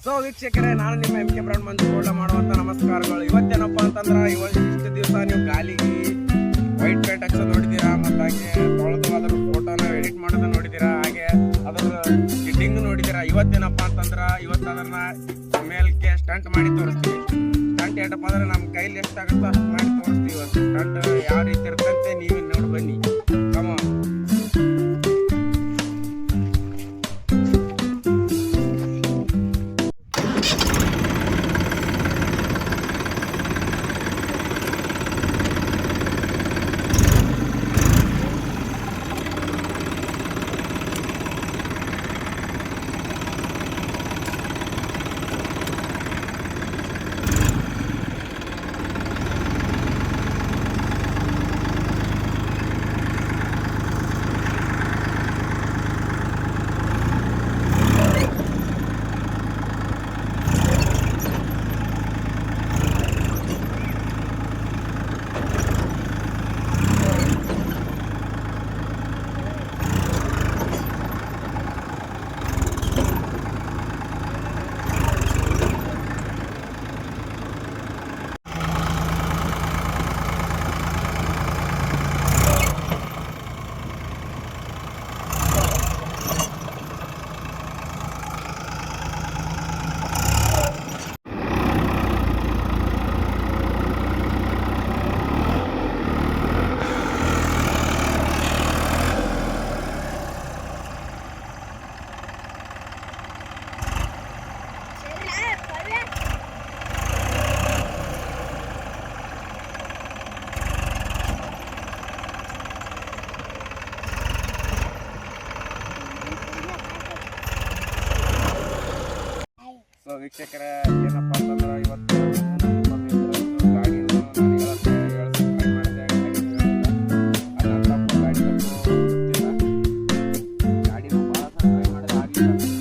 So ವೀಕ್ಷಕರೇ, ನಾನು ನಿಮ್ಮ ಎಂ ಕೆ ಬ್ರಾಂಡ್ ಮಂಜು ಗೋಲ್ಡ ಮಾಡುವಂಥ ನಮಸ್ಕಾರಗಳು. ಇವತ್ತೇನಪ್ಪ ಅಂತಂದ್ರೆ ಇಷ್ಟು ದಿವಸ ನೀವು ಗಾಲಿಗೆ ವೈಟ್ ಪೇಂಟ್ ಹಚ್ಚೋದು ನೋಡಿದ್ದೀರಾ, ಮತ್ತು ಹಾಗೆ ತೊಳೆದು ಅದರ ಫೋಟೋನ ಎಡಿಟ್ ಮಾಡೋದನ್ನ ನೋಡಿದ್ದೀರಾ, ಹಾಗೆ ಅದರ ಗಿಡ್ಡಿಂಗ್ ನೋಡಿದ್ದೀರಾ. ಇವತ್ತೇನಪ್ಪ ಅಂತಂದ್ರೆ ಇವತ್ತು ಅದನ್ನ ಮೇಲ್ಕೆ ಸ್ಟಂಟ್ ಮಾಡಿ ತೋರಿಸ್ತೀವಿ. ಸ್ಟಂಟ್ ಏನಪ್ಪ ಅಂದ್ರೆ ನಮ್ಮ ಕೈಲಿ ಎಷ್ಟಾಗುತ್ತೋ ಅಷ್ಟು ಮಾಡಿ ತೋರಿಸ್ತೀವಿ. ಇವತ್ತು ಸ್ಟಂಟ್ ಯಾವ ರೀತಿ ಇರ್ತಂತೆ ನೀವು ನೋಡಿ ಬನ್ನಿ. ಕಮ ವೀಕ್ಷಕರೇ, ಏನಪ್ಪ ಅಂತಂದ್ರೆ ಇವತ್ತು ಗಾಡಿ ಗಾಡಿನೂ ಭಾಳ ಟ್ರೈ ಮಾಡಿದ್ರೆ ಆಗಲಿಲ್ಲ.